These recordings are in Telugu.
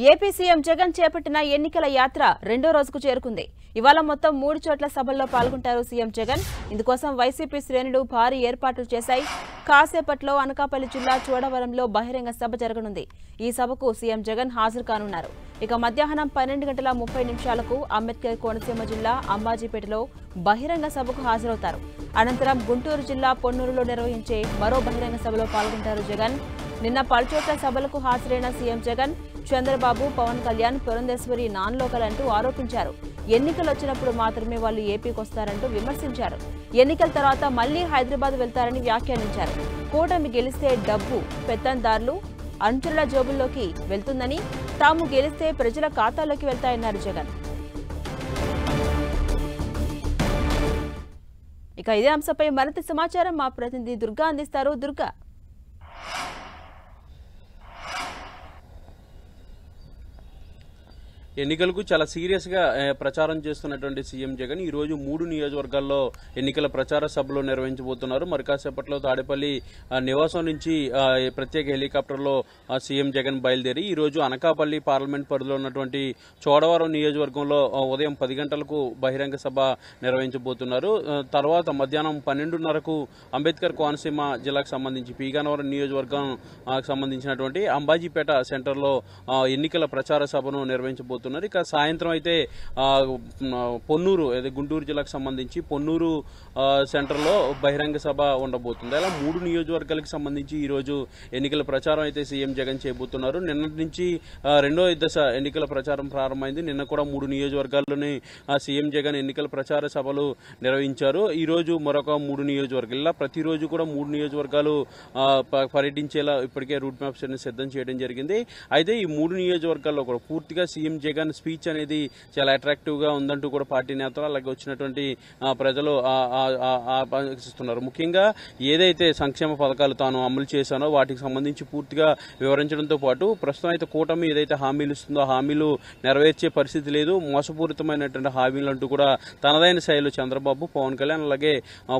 ఏపీ సీఎం జగన్ చేపట్టిన ఎన్నికల యాత్ర రెండో రోజుకు చేరుకుంది. ఇవాళ మొత్తం 3 చోట్ల సభల్లో పాల్గొంటారు సీఎం జగన్. ఇందుకోసం వైసీపీ శ్రేణులు భారీ ఏర్పాట్లు చేశాయి. కాసేపట్లో అనకాపల్లి జిల్లా చోడవరంలో బహిరంగ సభ జరగనుంది. ఈ సభకు సీఎం జగన్ హాజరు కానున్నారు. ఇక మధ్యాహ్నం 12:30 అంబేద్కర్ కోనసీమ జిల్లా అంబాజీపేటలో బహిరంగ సభకు హాజరవుతారు. అనంతరం గుంటూరు జిల్లా పొన్నూరులో నిర్వహించే మరో బహిరంగ సభలో పాల్గొంటారు జగన్. నిన్న పలుచోట్ల సభలకు హాజరైన CM Jagan Chandrababu, Pawan Kalyan Purandeswari non local అంటూ ఆరోపించారు. ఎన్నికలు వచ్చినప్పుడు మాత్రమే వాళ్ళు ఏపీకి వస్తారంటూ విమర్శించారు. ఎన్నికల తర్వాత మళ్లీ హైదరాబాద్ వెళ్తారని వ్యాఖ్యానించారు. కూటమి గెలిస్తే డబ్బు పెత్తందారులు అంచుల జోబుల్లోకి వెళ్తుందని, తాము గెలిస్తే ప్రజల ఖాతాలోకి వెళ్తాయన్నారు జగన్. ఇక ఇదే అంశంపై మరింత సమాచారం మా ప్రతినిధి దుర్గా అందిస్తారు. దుర్గా, ఎన్నికలకు చాలా సీరియస్ గా ప్రచారం చేస్తున్నటువంటి సీఎం జగన్ ఈ రోజు 3 నియోజకవర్గాల్లో ఎన్నికల ప్రచార సభలు నిర్వహించబోతున్నారు. మరి కాసేపట్లో తాడేపల్లి నివాసం నుంచి ప్రత్యేక హెలికాప్టర్లో సీఎం జగన్ బయలుదేరి ఈ రోజు అనకాపల్లి పార్లమెంట్ పరిధిలో ఉన్నటువంటి చోడవరం నియోజకవర్గంలో ఉదయం 10 గంటలకు బహిరంగ సభ నిర్వహించబోతున్నారు. తర్వాత మధ్యాహ్నం 12:30కు అంబేద్కర్ కోనసీమ జిల్లాకు సంబంధించి పీగన్నవరం నియోజకవర్గం సంబంధించినటువంటి అంబాజీపేట సెంటర్లో ఎన్నికల ప్రచార సభను నిర్వహించబోతున్నారు. ఇక సాయంత్రం అయితే పొన్నూరు, గుంటూరు జిల్లాకు సంబంధించి పొన్నూరు సెంటర్లో బహిరంగ సభ ఉండబోతుంది. అలా 3 నియోజకవర్గాలకు సంబంధించి ఈ రోజు ఎన్నికల ప్రచారం అయితే సీఎం జగన్ చేయబోతున్నారు. నిన్నటి నుంచి రెండో దశ ఎన్నికల ప్రచారం ప్రారంభమైంది. నిన్న కూడా 3 నియోజకవర్గాల్లోని సీఎం జగన్ ఎన్నికల ప్రచార సభలు నిర్వహించారు. ఈ రోజు మరొక 3 నియోజకవర్గాలు, ఇలా ప్రతిరోజు కూడా 3 నియోజకవర్గాలు పర్యటించేలా ఇప్పటికే రూట్ మ్యాప్స్ సిద్ధం చేయడం జరిగింది. అయితే ఈ 3 నియోజకవర్గాల్లో కూడా పూర్తిగా సీఎం జగన్ స్పీచ్ అనేది చాలా అట్రాక్టివ్ గా ఉందంటూ కూడా పార్టీ నేతలు అలాగే వచ్చినటువంటి ప్రజలు ఆశిస్తున్నారు. ముఖ్యంగా ఏదైతే సంక్షేమ పథకాలు తాను అమలు చేశానో వాటికి సంబంధించి పూర్తిగా వివరించడంతో పాటు ప్రస్తుతం అయితే కూటమి ఏదైతే హామీలు ఇస్తుందో ఆ హామీలు నెరవేర్చే పరిస్థితి లేదు, మోసపూరితమైనటువంటి హామీలు అంటూ కూడా తనదైన శైలిలో చంద్రబాబు, పవన్ కళ్యాణ్ అలాగే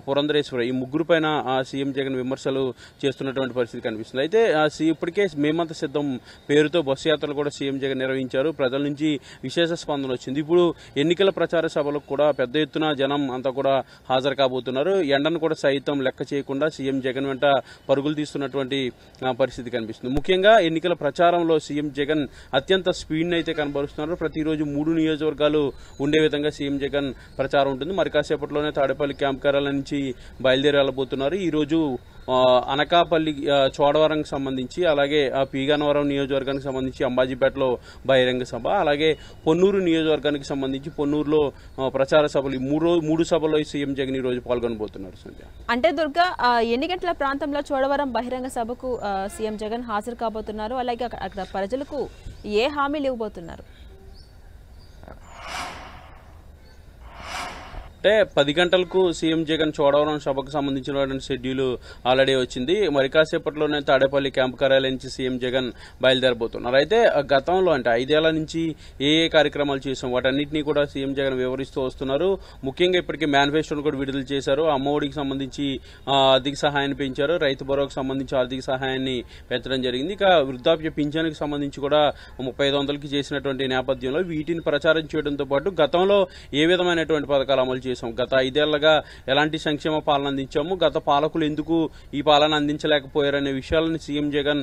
పురంధరేశ్వరి ఈ ముగ్గురు పైన సీఎం జగన్ విమర్శలు చేస్తున్నటువంటి పరిస్థితి కనిపిస్తుంది. అయితే ఇప్పటికే మేమంతా సిద్ధం పేరుతో బస్సు యాత్రలు కూడా సీఎం జగన్ నిర్వహించారు. ప్రజల నుంచి విశేష స్పందన వచ్చింది. ఇప్పుడు ఎన్నికల ప్రచార సభలకు కూడా పెద్ద ఎత్తున జనం అంతా కూడా హాజరు కాబోతున్నారు. ఎండను కూడా సైతం లెక్క చేయకుండా సీఎం జగన్ వెంట పరుగులు తీస్తున్నటువంటి పరిస్థితి కనిపిస్తుంది. ముఖ్యంగా ఎన్నికల ప్రచారంలో సీఎం జగన్ అత్యంత స్పీడ్ అయితే కనబరుస్తున్నారు. ప్రతిరోజు 3 నియోజకవర్గాలు ఉండే విధంగా సీఎం జగన్ ప్రచారం ఉంటుంది. మరి కాసేపట్లోనే తాడేపల్లి క్యాంప్ కార్యాలయం నుంచి బయలుదేరి వెళ్ళబోతున్నారు. ఈ రోజు అనకాపల్లి చోడవరంకి సంబంధించి అలాగే పీగన్నవరం నియోజకవర్గానికి సంబంధించి అంబాజీపేటలో బహిరంగ సభ, అలాగే పొన్నూరు నియోజకవర్గానికి సంబంధించి పొన్నూరులో ప్రచార సభలు, 3 సభల్లో సీఎం జగన్ ఈ రోజు పాల్గొనబోతున్నారు. సంధ్య, అంటే దుర్గా, ఎన్ని గంటల ప్రాంతంలో చోడవరం బహిరంగ సభకు సీఎం జగన్ హాజరు కాబోతున్నారు? అలాగే అక్కడ ప్రజలకు ఏ హామీలు ఇవ్వబోతున్నారు? అంటే 10 గంటలకు సీఎం జగన్ చోడవరం సభకు సంబంధించిన షెడ్యూల్ ఆల్రెడీ వచ్చింది. మరి కాసేపట్లోనే తాడేపల్లి క్యాంపు కార్యాలయం నుంచి సీఎం జగన్ బయలుదేరబోతున్నారు. అయితే గతంలో అంటే 5 ఏళ్ల నుంచి ఏ కార్యక్రమాలు చేసాం వాటన్నింటినీ కూడా సీఎం జగన్ వివరిస్తూ వస్తున్నారు. ముఖ్యంగా ఇప్పటికే మేనిఫెస్టోను కూడా విడుదల చేశారు. అమ్మఒడికి సంబంధించి ఆర్థిక సహాయాన్ని పెంచారు, రైతు భరోసాకు సంబంధించి ఆర్థిక సహాయాన్ని పెంచడం జరిగింది. ఇక వృద్ధాప్య పింఛన్కి సంబంధించి కూడా 3500కి చేసినటువంటి నేపథ్యంలో వీటిని ప్రచారం చేయడంతో పాటు గతంలో ఏ విధమైనటువంటి పథకాలు అమలు చేశాం, గత 5 ఏళ్లుగా ఎలాంటి సంక్షేమ పాలన అందించాము, గత పాలకులు ఎందుకు ఈ పాలన అందించలేకపోయారనే విషయాలను సీఎం జగన్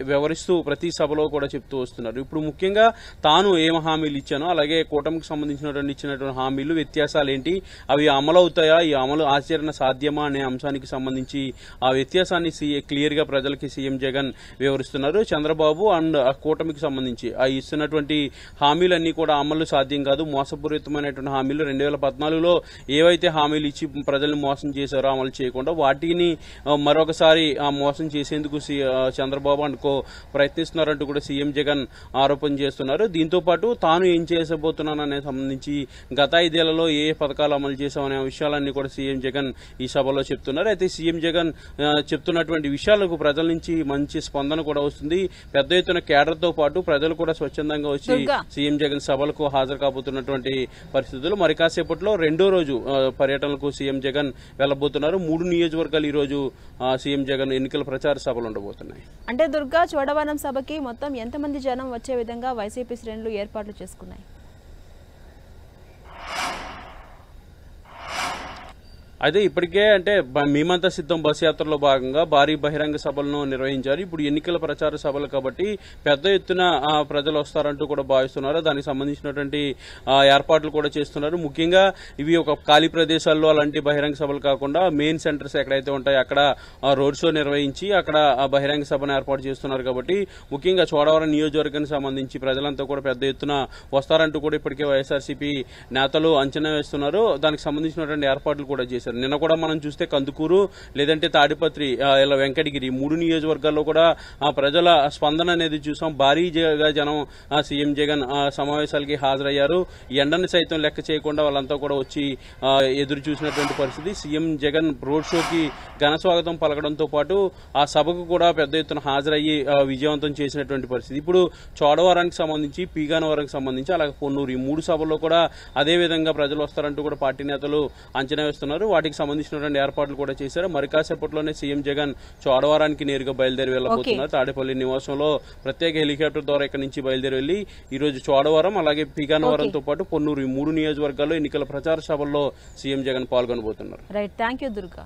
వివరిస్తూ ప్రతి సభలో కూడా చెప్తూ వస్తున్నారు. ఇప్పుడు ముఖ్యంగా తాను ఏం హామీలు ఇచ్చానో అలాగే కూటమికి సంబంధించినటువంటి ఇచ్చినటువంటి హామీలు వ్యత్యాసాలు ఏంటి, అవి అమలవుతాయా, ఈ అమలు ఆచరణ సాధ్యమా అనే అంశానికి సంబంధించి ఆ వ్యత్యాసాన్ని క్లియర్ గా ప్రజలకి సీఎం జగన్ వివరిస్తున్నారు. చంద్రబాబు అండ్ ఆ కూటమికి సంబంధించి ఆ ఇస్తున్నటువంటి హామీలన్నీ కూడా అమలు సాధ్యం కాదు, మోసపూరితమైనటువంటి హామీలు 2014లో ఏవైతే హామీలు ఇచ్చి ప్రజల్ని మోసం చేశారో అమలు చేయకుండా వాటిని మరొకసారి మోసం చేసేందుకు చంద్రబాబు అనుకో ప్రయత్నిస్తున్నారంటూ కూడా సీఎం జగన్ ఆరోపణ చేస్తున్నారు. దీంతో పాటు తాను ఏం చేసబోతున్నాననే సంబంధించి గత 5 ఏళ్లలో ఏ పథకాలు అమలు చేశామనే విషయాలన్నీ కూడా సీఎం జగన్ ఈ సభలో చెప్తున్నారు. అయితే సీఎం జగన్ చెప్తున్నటువంటి విషయాలకు ప్రజల నుంచి మంచి స్పందన కూడా వస్తుంది. పెద్ద ఎత్తున కేడర్తో పాటు ప్రజలు కూడా స్వచ్ఛందంగా వచ్చి సీఎం జగన్ సభలకు హాజరు కాబోతున్నటువంటి పరిస్థితులు. మరి కాసేపట్లో కాసేపట్లో రెండో రోజు పర్యటనకు సీఎం జగన్ వెళ్లబోతున్నారు. 3 నియోజకవర్గాలు ఈ రోజు సీఎం జగన్ ఎన్నికల ప్రచార సభలు ఉండబోతున్నాయి. అంటే దుర్గా చోడవరం సభకి మొత్తం ఎంతమంది జనం వచ్చే విధంగా వైసీపీ శ్రేణులు ఏర్పాట్లు చేసుకున్నాయి? అయితే ఇప్పటికే అంటే మేమంతా సిద్ధం బస్ యాత్రలో భాగంగా భారీ బహిరంగ సభలను నిర్వహించారు. ఇప్పుడు ఎన్నికల ప్రచార సభలు కాబట్టి పెద్ద ఎత్తున ప్రజలు వస్తారంటూ కూడా భావిస్తున్నారు. దానికి సంబంధించినటువంటి ఏర్పాట్లు కూడా చేస్తున్నారు. ముఖ్యంగా ఇవి ఒక ఖాళీ ప్రదేశాల్లో అలాంటి బహిరంగ సభలు కాకుండా మెయిన్ సెంటర్స్ ఎక్కడైతే ఉంటాయో అక్కడ రోడ్ షో నిర్వహించి అక్కడ బహిరంగ సభను ఏర్పాటు చేస్తున్నారు. కాబట్టి ముఖ్యంగా చోడవరం నియోజకవర్గానికి సంబంధించి ప్రజలంతా కూడా పెద్ద ఎత్తున వస్తారంటూ కూడా ఇప్పటికే వైఎస్ఆర్సీపీ నేతలు అంచనా వేస్తున్నారు. దానికి సంబంధించినటువంటి ఏర్పాట్లు కూడా చేశారు. నిన్న కూడా మనం చూస్తే కందుకూరు లేదంటే తాడిపత్రి ఇలా వెంకటగిరి 3 నియోజకవర్గాల్లో కూడా ప్రజల స్పందన అనేది చూసాం. భారీగా జనం సీఎం జగన్ సమావేశాలకి హాజరయ్యారు. ఎండని సైతం లెక్క చేయకుండా వాళ్ళంతా కూడా వచ్చి ఎదురు చూసినటువంటి పరిస్థితి. సీఎం జగన్ రోడ్ షోకి ఘన స్వాగతం పలకడంతో పాటు ఆ సభకు కూడా పెద్ద ఎత్తున హాజరయ్యి విజయవంతం చేసినటువంటి పరిస్థితి. ఇప్పుడు చోడవరానికి సంబంధించి పీగానవరంకి సంబంధించి అలాగే పొన్నూరు ఈ 3 సభల్లో కూడా అదే విధంగా ప్రజలు వస్తారంటూ కూడా పార్టీ నేతలు అంచనా వేస్తున్నారు. వాటికి సంబంధించినటువంటి ఏర్పాట్లు కూడా చేశారు. మరి కాసేపట్లోనే సీఎం జగన్ చోడవరానికి నేరుగా బయలుదేరి వెళ్లబోతున్నారు. తాడేపల్లి నివాసంలో ప్రత్యేక హెలికాప్టర్ ద్వారా ఇక్కడి నుంచి బయలుదేరి వెళ్లి ఈ రోజు చోడవరం అలాగే పీగానవరంతో పాటు పొన్నూరు ఈ 3 నియోజకవర్గాల్లో ఎన్నికల ప్రచార సభల్లో సీఎం జగన్ పాల్గొనబోతున్నారు. Right, thank you Durga.